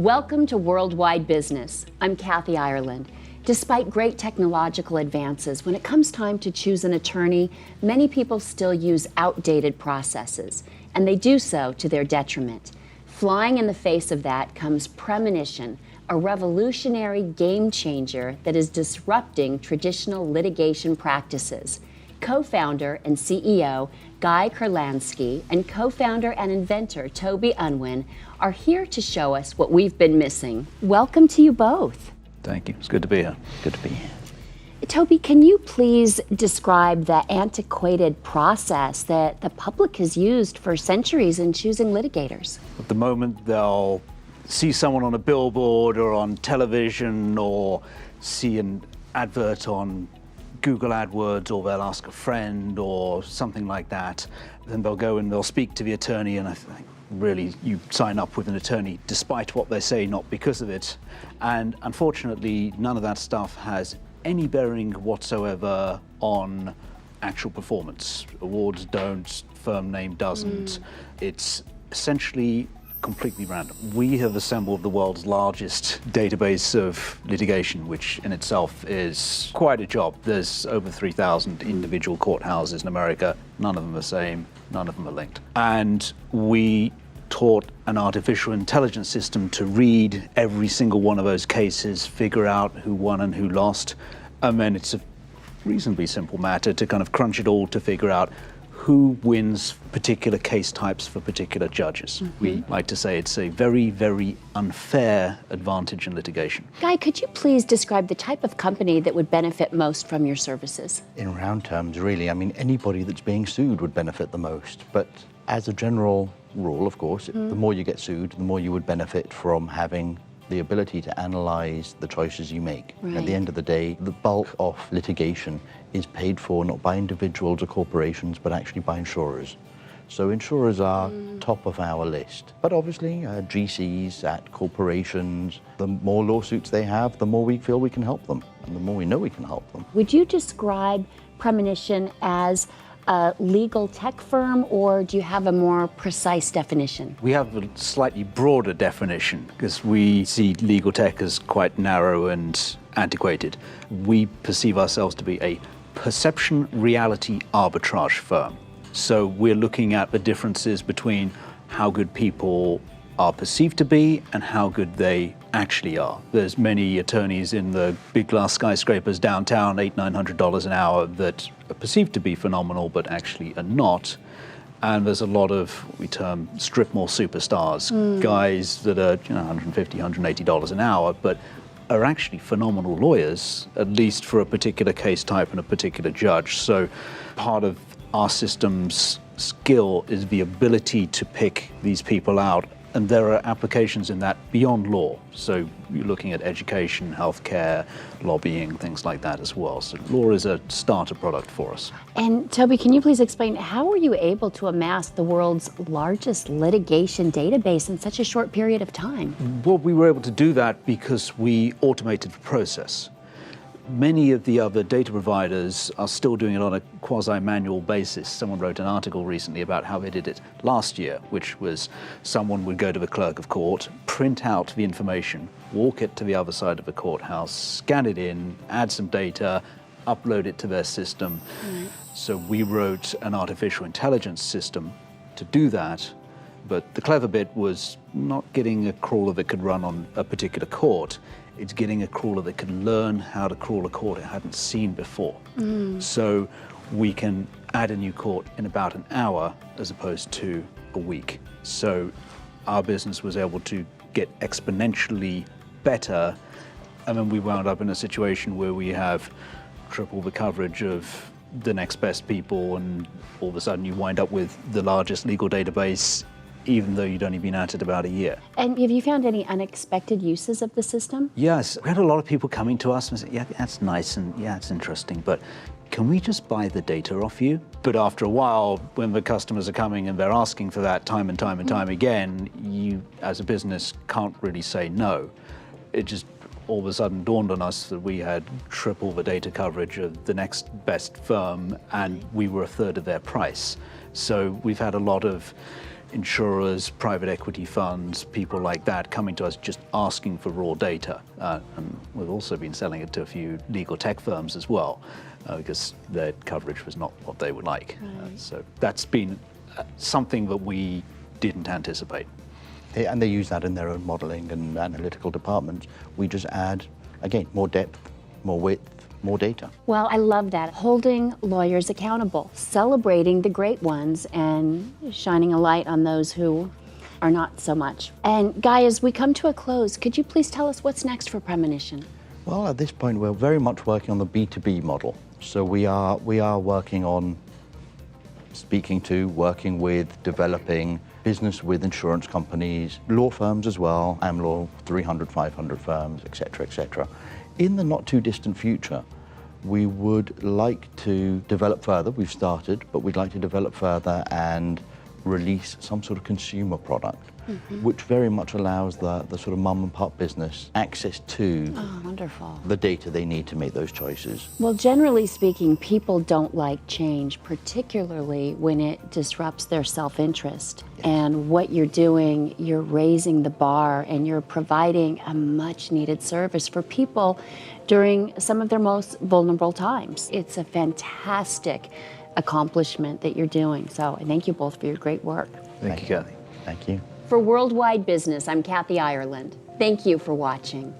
Welcome to Worldwide Business. I'm Kathy Ireland. Despite great technological advances, when it comes time to choose an attorney, many people still use outdated processes, and they do so to their detriment. Flying in the face of that comes Premonition, a revolutionary game changer that is disrupting traditional litigation practices. Co-founder and CEO Guy Kurlansky and co-founder and inventor Toby Unwin are here to show us what we've been missing. Welcome to you both. Thank you. It's good to be here. Good to be here. Toby, can you please describe the antiquated process that the public has used for centuries in choosing litigators? At the moment, they'll see someone on a billboard or on television or see an advert on Google AdWords, or they'll ask a friend or something like that. Then they'll go and they'll speak to the attorney, and I think really you sign up with an attorney despite what they say, not because of it. And unfortunately, none of that stuff has any bearing whatsoever on actual performance. Awards don't, firm name doesn't. It's essentially completely random. We have assembled the world's largest database of litigation, which in itself is quite a job. There's over 3,000 individual courthouses in America. None of them are the same, none of them are linked. And we taught an artificial intelligence system to read every single one of those cases, figure out who won and who lost. And then it's a reasonably simple matter to kind of crunch it all to figure out who wins particular case types for particular judges. We like to say it's a very, very unfair advantage in litigation. Guy, could you please describe the type of company that would benefit most from your services? In round terms, really, I mean, anybody that's being sued would benefit the most. But as a general rule, of course, the more you get sued, the more you would benefit from having the ability to analyze the choices you make. Right. At the end of the day, the bulk of litigation is paid for not by individuals or corporations, but actually by insurers. So insurers are top of our list. But obviously, GCs at corporations, the more lawsuits they have, the more we feel we can help them, and the more we know we can help them. Would you describe Premonition as a legal tech firm, or do you have a more precise definition? We have a slightly broader definition because we see legal tech as quite narrow and antiquated. We perceive ourselves to be a perception reality arbitrage firm. So we're looking at the differences between how good people are perceived to be and how good they actually are. There's many attorneys in the big glass skyscrapers downtown, $800-900 an hour, that are perceived to be phenomenal but actually are not. And there's a lot of what we term strip mall superstars, guys that are $150, $180 an hour, but are actually phenomenal lawyers, at least for a particular case type and a particular judge. So part of our system's skill is the ability to pick these people out. And there are applications in that beyond law. So you're looking at education, healthcare, lobbying, things like that as well. So law is a starter product for us. And Toby, can you please explain, how were you able to amass the world's largest litigation database in such a short period of time? Well, we were able to do that because we automated the process. Many of the other data providers are still doing it on a quasi-manual basis. Someone wrote an article recently about how they did it last year, which was someone would go to the clerk of court, print out the information, walk it to the other side of the courthouse, scan it in, add some data, upload it to their system. So we wrote an artificial intelligence system to do that. But the clever bit was not getting a crawler that could run on a particular court. It's getting a crawler that can learn how to crawl a court it hadn't seen before. So we can add a new court in about an hour as opposed to a week. So our business was able to get exponentially better. And then we wound up in a situation where we have triple the coverage of the next best people, and all of a sudden you wind up with the largest legal database, even though you'd only been at it about a year. And have you found any unexpected uses of the system? Yes, we had a lot of people coming to us and say, yeah, that's nice and yeah, it's interesting, but can we just buy the data off you? But after a while, when the customers are coming and they're asking for that time and time and time again, you as a business can't really say no. It just all of a sudden dawned on us that we had triple the data coverage of the next best firm, and we were a third of their price. So we've had a lot of insurers, private equity funds, people like that coming to us just asking for raw data. And we've also been selling it to a few legal tech firms as well, because their coverage was not what they would like. So that's been something that we didn't anticipate. And they use that in their own modeling and analytical departments. We just add, again, more depth, more width, more data. Well, I love that. Holding lawyers accountable, celebrating the great ones and shining a light on those who are not so much. And Guy, as we come to a close, could you please tell us what's next for Premonition? Well, at this point, we're very much working on the B2B model. So we are working on speaking to, working with, developing business with insurance companies, law firms as well, AmLaw, 300, 500 firms, et cetera, et cetera. In the not too distant future, we would like to develop further. We've started, but we'd like to develop further and release some sort of consumer product, which very much allows the sort of mum and pop business access to Wonderful. the data they need to make those choices. Well, generally speaking, people don't like change, particularly when it disrupts their self-interest. And what you're doing, you're raising the bar and you're providing a much needed service for people during some of their most vulnerable times. It's a fantastic accomplishment that you're doing. So I thank you both for your great work. Thank you, Kathy. Thank you. For Worldwide Business, I'm Kathy Ireland. Thank you for watching.